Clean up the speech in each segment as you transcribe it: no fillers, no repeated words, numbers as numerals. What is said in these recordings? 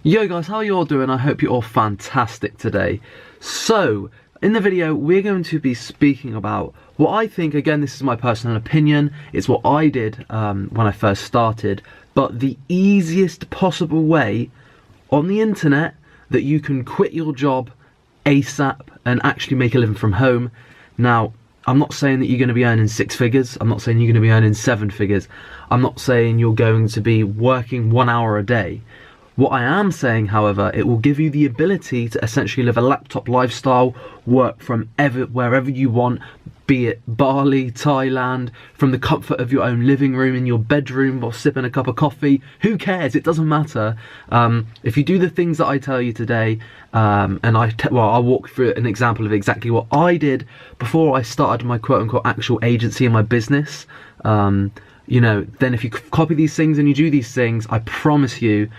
Yo guys, how are you all doing? I hope you're all fantastic today. So, in the video, we're going to be speaking about what I think, again, this is my personal opinion, it's what I did when I first started, but the easiest possible way on the internet that you can quit your job ASAP and actually make a living from home. Now, I'm not saying that you're going to be earning 6 figures, I'm not saying you're going to be earning 7 figures, I'm not saying you're going to be working 1 hour a day. What I am saying, however, it will give you the ability to essentially live a laptop lifestyle, work from wherever you want, be it Bali, Thailand, from the comfort of your own living room, in your bedroom, or sipping a cup of coffee. Who cares? It doesn't matter. If you do the things that I tell you today, I'll walk through an example of exactly what I did before I started my quote-unquote actual agency and my business. Then if you copy these things and you do these things, I promise you,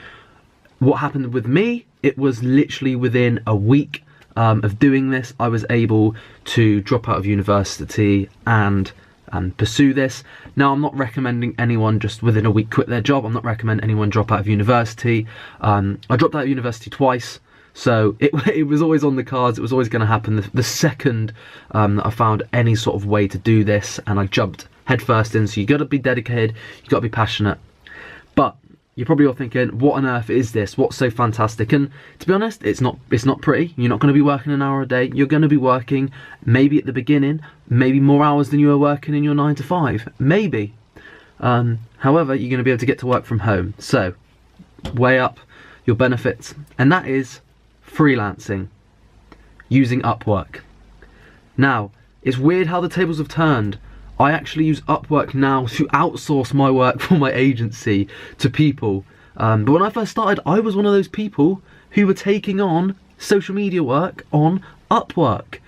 what happened with me, it was literally within a week of doing this, I was able to drop out of university and pursue this. Now, I'm not recommending anyone just within a week quit their job. I'm not recommending anyone drop out of university. I dropped out of university twice, so it was always on the cards. It was always going to happen. The second that I found any sort of way to do this, and I jumped headfirst in. So you got to be dedicated. You got to be passionate. But you're probably all thinking, what on earth is this? What's so fantastic? And to be honest, it's not pretty. You're not going to be working an hour a day. You're going to be working, maybe at the beginning, maybe more hours than you were working in your 9 to 5. Maybe. However, you're going to be able to get to work from home. So, weigh up your benefits. And that is freelancing, using Upwork. Now, it's weird how the tables have turned. I actually use Upwork now to outsource my work for my agency to people. But when I first started, I was one of those people who were taking on social media work on Upwork,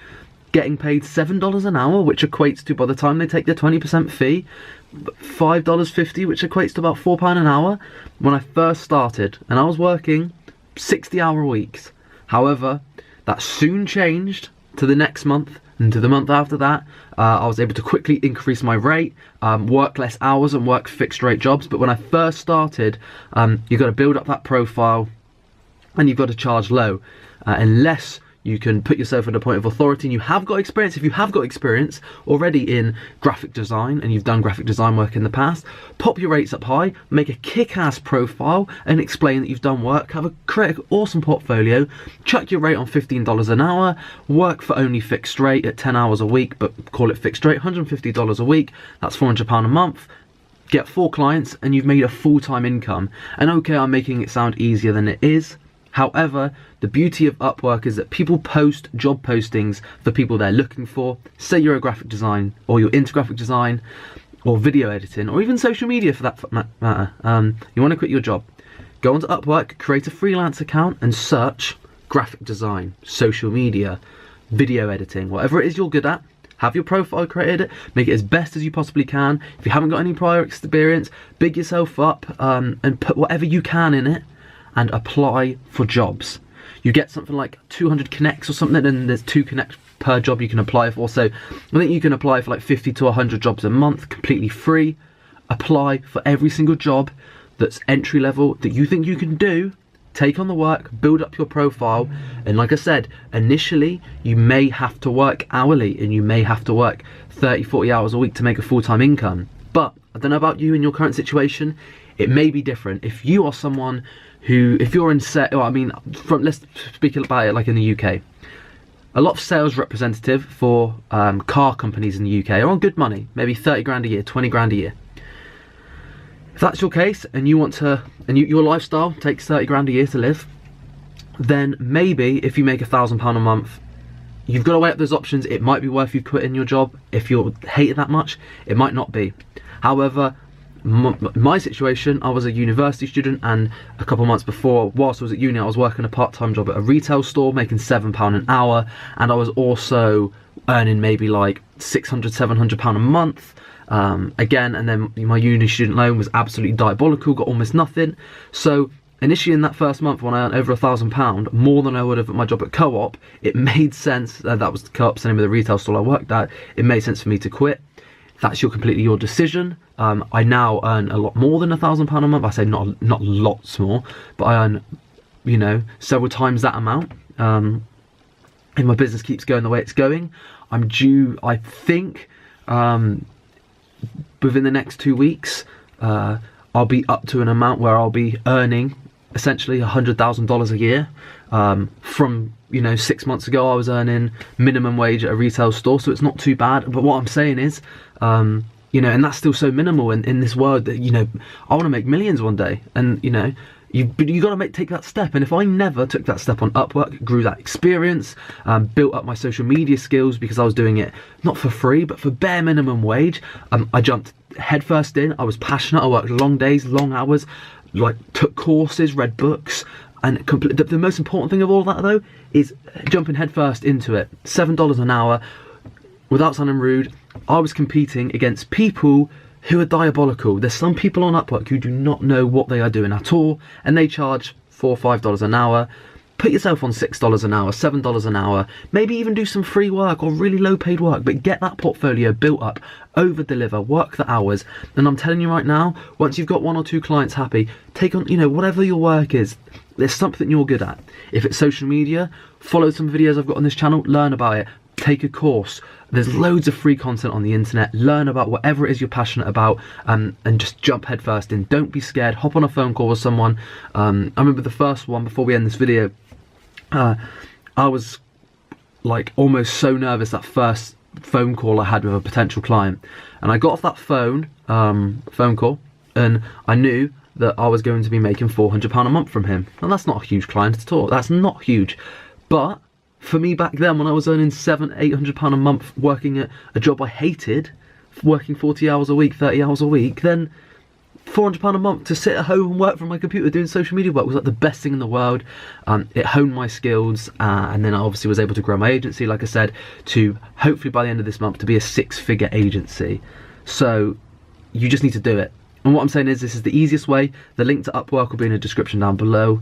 getting paid $7 an hour, which equates to, by the time they take their 20% fee, $5.50, which equates to about £4 an hour when I first started. And I was working 60-hour weeks. However, that soon changed to the next month. And to the month after that, I was able to quickly increase my rate, work less hours and work fixed rate jobs. But when I first started, you've got to build up that profile and you've got to charge low. Unless you can put yourself at a point of authority and you have got experience. If you have got experience already in graphic design and you've done graphic design work in the past, pop your rates up high, make a kick-ass profile and explain that you've done work, create an awesome portfolio, chuck your rate on $15 an hour, work for only fixed rate at 10 hours a week, but call it fixed rate, $150 a week, that's £400 a month. Get 4 clients and you've made a full-time income. And okay, I'm making it sound easier than it is. However, the beauty of Upwork is that people post job postings for people they're looking for. Say you're a graphic design, or you're into graphic design, or video editing, or even social media for that matter. You want to quit your job. Go onto Upwork, create a freelance account, and search graphic design, social media, video editing, whatever it is you're good at. Have your profile created, make it as best as you possibly can. If you haven't got any prior experience, big yourself up and put whatever you can in it, and apply for jobs. You get something like 200 connects or something, and there's 2 connects per job you can apply for. So I think you can apply for like 50 to 100 jobs a month, completely free. Apply for every single job that's entry level that you think you can do. Take on the work, build up your profile, and like I said, initially you may have to work hourly and you may have to work 30, 40 hours a week to make a full-time income. But I don't know about you in your current situation, it may be different. If you are someone who, if you're in let's speak about it like in the UK. A lot of sales representative for car companies in the UK are on good money, maybe 30 grand a year, 20 grand a year. If that's your case and you want to, your lifestyle takes 30 grand a year to live, then maybe if you make £1,000 a month, you've got to weigh up those options. It might be worth you quitting your job. If you hate it that much, it might not be. However, my situation, I was a university student, and a couple of months before, whilst I was at uni, I was working a part-time job at a retail store, making £7 an hour, and I was also earning maybe like £600, £700 a month. Again, and then my uni student loan was absolutely diabolical, got almost nothing. So initially in that first month, when I earned over £1,000, more than I would have at my job at Co-op, it made sense, that was the Co-op, same with the retail store I worked at, it made sense for me to quit. That's completely your decision. I now earn a lot more than £1,000 a month. I say not lots more, but I earn you know, several times that amount. If my business keeps going the way it's going, I'm due, I think, within the next 2 weeks, I'll be up to an amount where I'll be earning essentially $100,000 a year. From, you know, 6 months ago I was earning minimum wage at a retail store, so it's not too bad. But what I'm saying is, you know, and that's still so minimal in this world that, you know, I want to make millions one day, and you know, you got to take that step. And if I never took that step on Upwork, grew that experience, built up my social media skills, because I was doing it not for free but for bare minimum wage, I jumped headfirst in. I was passionate. I worked long days, long hours, like took courses, read books, and the most important thing of all that though is jumping headfirst into it. $7 an hour. Without sounding rude, I was competing against people who are diabolical. There's some people on Upwork who do not know what they are doing at all, and they charge $4 or $5 an hour. Put yourself on $6 an hour, $7 an hour, maybe even do some free work or really low paid work, but get that portfolio built up, over deliver, work the hours. And I'm telling you right now, once you've got 1 or 2 clients happy, take on, you know, whatever your work is, there's something you're good at. If it's social media, follow some videos I've got on this channel, learn about it, take a course. There's loads of free content on the internet. Learn about whatever it is you're passionate about, and just jump headfirst in. Don't be scared. Hop on a phone call with someone. I remember the first one, before we end this video, I was like almost so nervous, that first phone call I had with a potential client, and I got off that phone call, and I knew that I was going to be making £400 a month from him. And that's not a huge client at all. That's not huge. But for me back then, when I was earning £700-800 a month working at a job I hated, working 40 hours a week, 30 hours a week, then £400 a month to sit at home and work from my computer doing social media work was like the best thing in the world. It honed my skills, and then I obviously was able to grow my agency, like I said, to hopefully by the end of this month to be a 6-figure agency. So you just need to do it. And what I'm saying is, this is the easiest way. The link to Upwork will be in the description down below.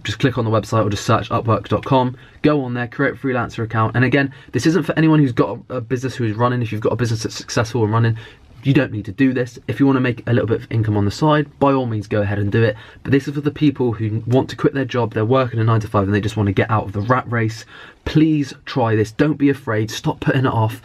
Just click on the website or just search upwork.com. Go on there, create a freelancer account. And again, this isn't for anyone who's got a business who is running. If you've got a business that's successful and running, you don't need to do this. If you want to make a little bit of income on the side, by all means go ahead and do it. But this is for the people who want to quit their job, they're working a 9 to 5 and they just want to get out of the rat race. Please try this. Don't be afraid. Stop putting it off.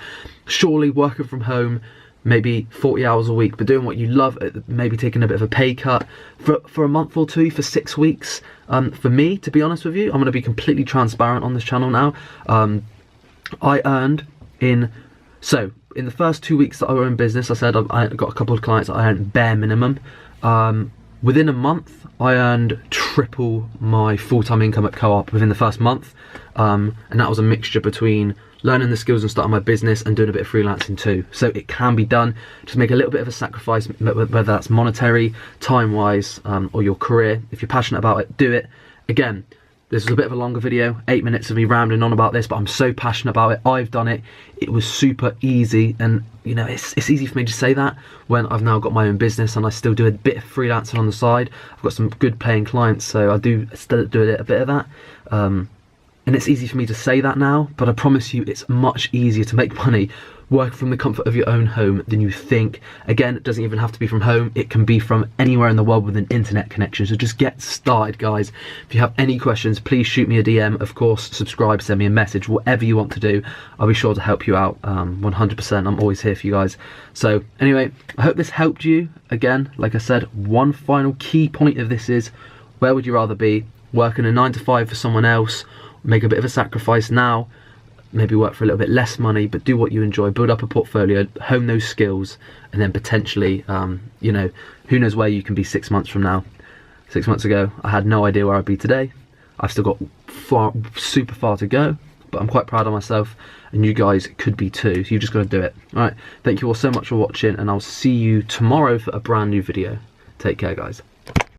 Surely working from home, maybe 40 hours a week, but doing what you love, maybe taking a bit of a pay cut for a month or two, for 6 weeks. For me, to be honest with you, I'm going to be completely transparent on this channel now. I earned in the first 2 weeks that I were in business, I said I got a couple of clients that I earned bare minimum. Within a month, I earned triple my full-time income at Co-op within the first month. And that was a mixture between learning the skills and starting my business and doing a bit of freelancing too. So it can be done. Just make a little bit of a sacrifice, whether that's monetary, time-wise, or your career. If you're passionate about it, do it. Again, this was a bit of a longer video, 8 minutes of me rambling on about this, but I'm so passionate about it. I've done it. It was super easy, and you know, it's easy for me to say that when I've now got my own business and I still do a bit of freelancing on the side. I've got some good paying clients, so I do still do a bit of that. And it's easy for me to say that now, but I promise you it's much easier to make money working from the comfort of your own home than you think. Again, it doesn't even have to be from home. It can be from anywhere in the world with an internet connection. So just get started, guys. If you have any questions, please shoot me a DM. Of course, subscribe, send me a message, whatever you want to do. I'll be sure to help you out 100%. I'm always here for you guys. So anyway, I hope this helped you. Again, like I said, one final key point of this is, where would you rather be? Working a 9 to 5 for someone else, make a bit of a sacrifice now, maybe work for a little bit less money, but do what you enjoy, build up a portfolio, hone those skills, and then potentially, you know, who knows where you can be 6 months from now. 6 months ago, I had no idea where I'd be today. I've still got super far to go, but I'm quite proud of myself, and you guys could be too, so you just got to do it. All right, thank you all so much for watching, and I'll see you tomorrow for a brand new video. Take care, guys.